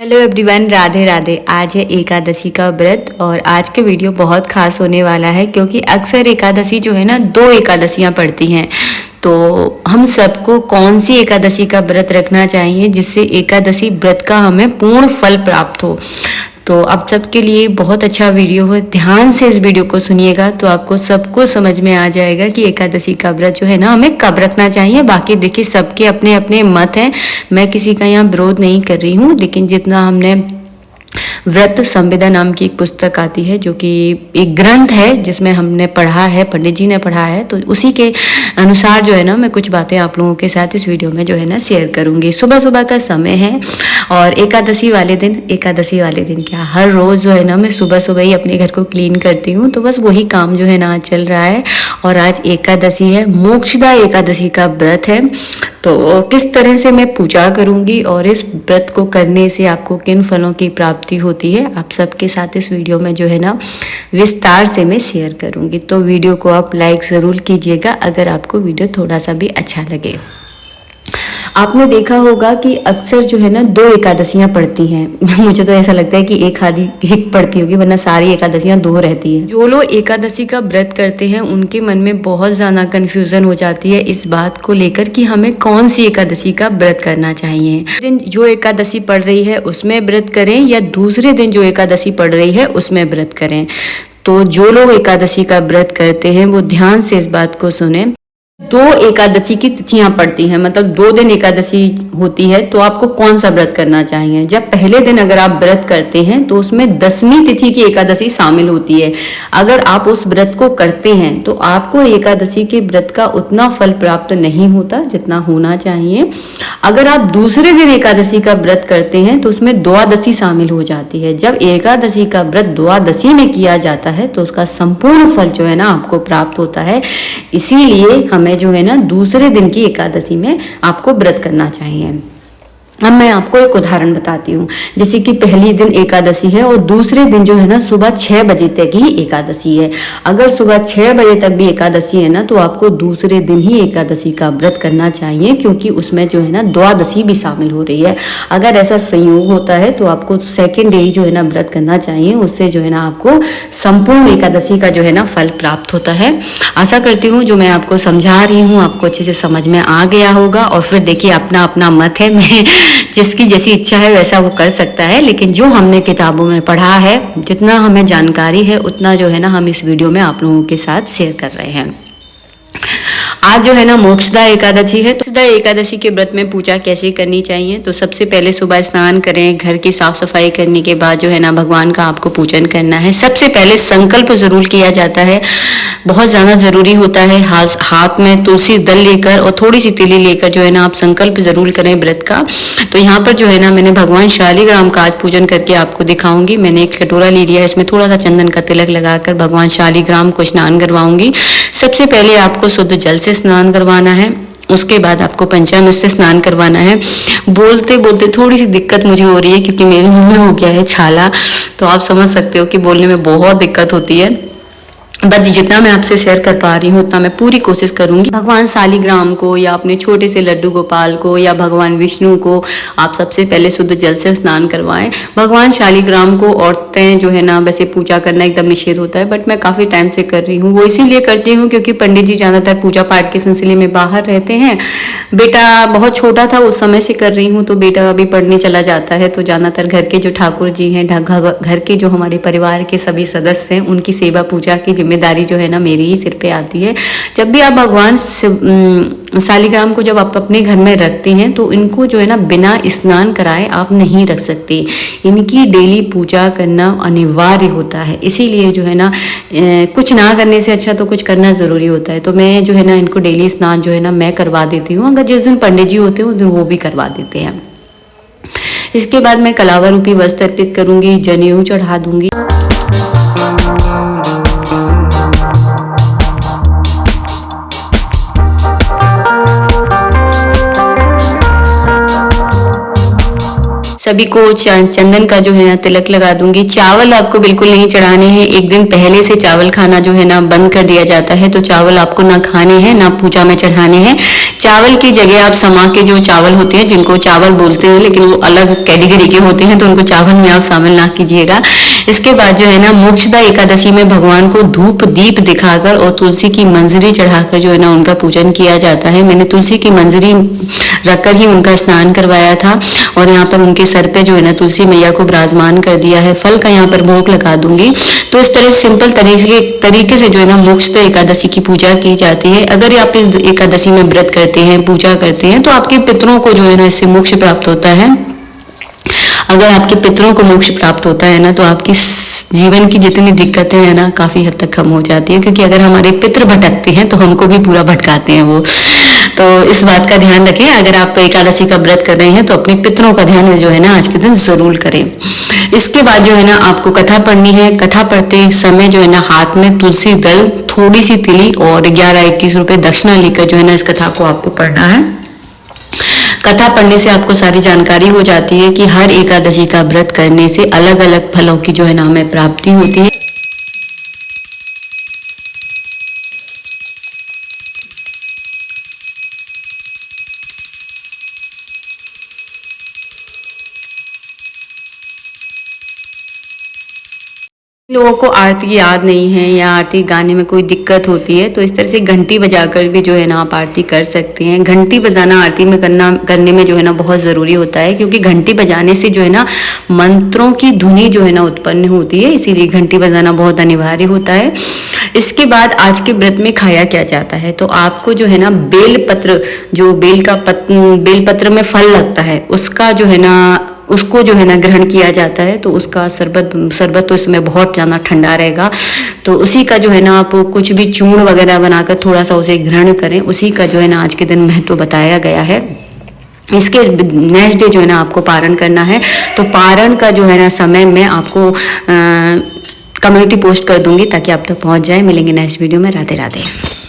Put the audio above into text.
Hello everyone, Radhe Radhe. आज है एकादशी का व्रत और आज के वीडियो बहुत खास होने वाला है क्योंकि अक्सर एकादशी जो है ना, दो एकादशियां पड़ती हैं। तो हम सबको कौन सी एकादशी का व्रत रखना चाहिए जिससे एकादशी व्रत का हमें पूर्ण फल प्राप्त हो। तो अब सबके लिए बहुत अच्छा वीडियो है, ध्यान से इस वीडियो को सुनिएगा तो आपको सबको समझ में आ जाएगा कि एकादशी का व्रत जो है ना हमें कब रखना चाहिए। बाकी देखिए सबके अपने अपने मत हैं, मैं किसी का यहाँ विरोध नहीं कर रही हूँ, लेकिन जितना हमने व्रत संविदा नाम की एक पुस्तक आती है जो कि एक ग्रंथ है जिसमें हमने पढ़ा है, पंडित जी ने पढ़ा है, तो उसी के अनुसार जो है ना मैं कुछ बातें आप लोगों के साथ इस वीडियो में जो है ना शेयर करूंगी। सुबह सुबह का समय है और एकादशी वाले दिन क्या हर रोज़ जो है ना मैं सुबह सुबह ही अपने घर को क्लीन करती हूँ, तो बस वही काम जो है ना आज चल रहा है। और आज एकादशी है, मोक्षदा एकादशी का व्रत है। तो किस तरह से मैं पूजा करूंगी और इस व्रत को करने से आपको किन फलों की प्राप्ति होती है, आप सबके साथ इस वीडियो में जो है ना विस्तार से मैं शेयर करूंगी। तो वीडियो को आप लाइक ज़रूर कीजिएगा अगर आपको वीडियो थोड़ा सा भी अच्छा लगे। आपने देखा होगा कि अक्सर जो है ना दो एकादशियां पड़ती हैं मुझे तो ऐसा लगता है कि एक पड़ती होगी, वरना सारी एकादशियां दो रहती हैं। जो लोग एकादशी का व्रत करते हैं उनके मन में बहुत ज़्यादा कन्फ्यूज़न हो जाती है इस बात को लेकर कि हमें कौन सी एकादशी का व्रत करना चाहिए। दिन जो एकादशी पड़ रही है उसमें व्रत करें या दूसरे दिन जो एकादशी पड़ रही है उसमें व्रत करें। तो जो लोग एकादशी का व्रत करते हैं वो ध्यान से इस बात को सुने। दो एकादशी की तिथियां पड़ती हैं, मतलब 2 दिन एकादशी होती है, तो आपको कौन सा व्रत करना चाहिए। जब पहले दिन अगर आप व्रत करते हैं तो उसमें 10वीं तिथि की एकादशी शामिल होती है। अगर आप उस व्रत को करते हैं तो आपको एकादशी के व्रत का उतना फल प्राप्त नहीं होता जितना होना चाहिए। अगर आप दूसरे दिन एकादशी का व्रत करते हैं तो उसमें द्वादशी शामिल हो जाती है। जब एकादशी का व्रत द्वादशी में किया जाता है तो उसका संपूर्ण फल जो है ना आपको प्राप्त होता है। इसीलिए हमें जो है ना दूसरे दिन की एकादशी में आपको व्रत करना चाहिए। अब मैं आपको एक उदाहरण बताती हूँ। जैसे कि पहली दिन एकादशी है और दूसरे दिन जो है ना सुबह 6 बजे तक ही एकादशी है। अगर सुबह 6 बजे तक भी एकादशी है ना तो आपको दूसरे दिन ही एकादशी का व्रत करना चाहिए, क्योंकि उसमें जो है ना द्वादशी भी शामिल हो रही है। अगर ऐसा संयोग होता है तो आपको सेकेंड डे ही जो है ना व्रत करना चाहिए, उससे जो है ना आपको संपूर्ण एकादशी का जो है ना फल प्राप्त होता है। आशा करती हूँ जो मैं आपको समझा रही हूँ आपको अच्छे से समझ में आ गया होगा। और फिर देखिए अपना अपना मत है, मैं जिसकी जैसी इच्छा है वैसा वो कर सकता है, लेकिन जो हमने किताबों में पढ़ा है, जितना हमें जानकारी है उतना जो है ना हम इस वीडियो में आप लोगों के साथ शेयर कर रहे हैं। आज जो है ना मोक्षदा एकादशी है। मोक्षदा एकादशी के व्रत में पूजा कैसे करनी चाहिए, तो सबसे पहले सुबह स्नान करें, घर की साफ सफाई करने के बाद जो है ना भगवान का आपको पूजन करना है। सबसे पहले संकल्प जरूर किया जाता है, बहुत ज़्यादा ज़रूरी होता है। हाथ में तुलसी दल लेकर और थोड़ी सी तिली लेकर जो है ना आप संकल्प जरूर करें व्रत का। तो यहाँ पर जो है ना मैंने भगवान शालिग्राम का आज पूजन करके आपको दिखाऊंगी। मैंने एक कटोरा ले लिया, इसमें थोड़ा सा चंदन का तिलक लगाकर भगवान शालिग्राम को स्नान करवाऊंगी। सबसे पहले आपको शुद्ध जल से स्नान करवाना है, उसके बाद आपको पंचामृत से स्नान करवाना है। बोलते बोलते थोड़ी सी दिक्कत मुझे हो रही है क्योंकि मेरे मुंह में हो गया है छाला, तो आप समझ सकते हो कि बोलने में बहुत दिक्कत होती है। बट जितना मैं आपसे शेयर कर पा रही हूँ उतना मैं पूरी कोशिश करूंगी। भगवान शालिग्राम को या अपने छोटे से लड्डू गोपाल को या भगवान विष्णु को आप सबसे पहले शुद्ध जल से स्नान करवाएं। भगवान शालिग्राम को औरतें जो है ना वैसे पूजा करना एकदम निषेध होता है, बट मैं काफ़ी टाइम से कर रही हूँ। वो इसीलिए करती हूँ क्योंकि पंडित जी ज़्यादातर पूजा पाठ के सिलसिले में बाहर रहते हैं। बेटा बहुत छोटा था उस समय से कर रही हूँ, तो बेटा अभी पढ़ने चला जाता है, तो ज़्यादातर घर के जो ठाकुर जी हैं, घर के जो हमारे परिवार के सभी सदस्य हैं, उनकी सेवा पूजा की जिम्मेदारी जो है ना मेरी ही सिर पे आती है। जब भी आप भगवान शालिग्राम को जब आप अपने घर में रखते हैं तो इनको जो है ना बिना स्नान कराए आप नहीं रख सकते। इनकी डेली पूजा करना अनिवार्य होता है। इसीलिए जो है ना कुछ ना करने से अच्छा तो कुछ करना ज़रूरी होता है। तो मैं जो है ना इनको डेली स्नान जो है ना मैं करवा देती हूँ। अगर जिस दिन पंडित जी होते हैं उस दिन वो भी करवा देते हैं। इसके बाद मैं कलावा रूपी वस्त्र अर्पित करूँगी, जनेऊ चढ़ा दूंगी। सभी सभी को चंदन का जो है ना तिलक लगा दूंगी। चावल आपको बिल्कुल नहीं चढ़ाने हैं, एक दिन पहले से चावल खाना जो है ना बंद कर दिया जाता है। तो चावल आपको ना खाने हैं ना पूजा में चढ़ाने हैं। चावल की जगह आप समा के जो चावल होते हैं, जिनको चावल बोलते हैं लेकिन वो अलग कैटेगरी के होते हैं, तो उनको चावल में आप शामिल ना कीजिएगा। इसके बाद जो है ना मोक्षदा एकादशी में भगवान को धूप दीप दिखाकर और तुलसी की मंजरी चढ़ाकर जो है ना उनका पूजन किया जाता है। मैंने तुलसी की मंजरी रखकर ही उनका स्नान करवाया था और यहाँ पर उनके सर पे जो है ना तुलसी मैया को विराजमान कर दिया है। फल का यहाँ पर भोग लगा दूंगी। तो इस तरह सिंपल तरीके से जो है ना मोक्षदा एकादशी की पूजा की जाती है। अगर आप इस एकादशी में व्रत करते हैं, पूजा करते हैं, तो आपके पितरों को जो है ना इससे मोक्ष प्राप्त होता है। अगर आपके पितरों को मोक्ष प्राप्त होता है ना, तो आपकी जीवन की जितनी दिक्कतें हैं ना काफी हद तक कम हो जाती है, क्योंकि अगर हमारे पितृ भटकते हैं तो हमको भी पूरा भटकाते हैं वो। तो इस बात का ध्यान रखें। अगर आप एकादशी का व्रत कर रहे हैं तो अपने पितरों का ध्यान जो है ना आज के दिन जरूर करें। इसके बाद जो है ना आपको कथा पढ़नी है। कथा पढ़ते समय जो है ना हाथ में तुलसी दल, थोड़ी सी तिली और 11-21 रुपए दक्षिणा लेकर जो है ना इस कथा को आपको पढ़ना है। कथा पढ़ने से आपको सारी जानकारी हो जाती है कि हर एकादशी का व्रत करने से अलग अलग फलों की जो है ना हमें प्राप्ति होती है। लोगों को आरती याद नहीं है या आरती गाने में कोई दिक्कत होती है, तो इस तरह से घंटी बजाकर भी जो है ना आप आरती कर सकते हैं। घंटी बजाना आरती में करने में जो है ना बहुत ज़रूरी होता है, क्योंकि घंटी बजाने से जो है ना मंत्रों की धुनी जो है ना उत्पन्न होती है, इसीलिए घंटी बजाना बहुत अनिवार्य होता है। इसके बाद आज के व्रत में खाया क्या जाता है, तो आपको जो है ना बेल पत्र, जो बेल पत्र में फल लगता है, उसका जो है ना उसको जो है ना ग्रहण किया जाता है। तो उसका शरबत तो इसमें बहुत ज़्यादा ठंडा रहेगा, तो उसी का जो है ना आप कुछ भी चूर्ण वगैरह बनाकर थोड़ा सा उसे ग्रहण करें। उसी का जो है ना आज के दिन महत्व बताया गया है। इसके नेक्स्ट डे जो है ना आपको पारण करना है। तो पारण का जो है ना समय मैं आपको कम्युनिटी पोस्ट कर दूंगी ताकि आप तक पहुंच जाए। मिलेंगे नेक्स्ट वीडियो में। राधे राधे।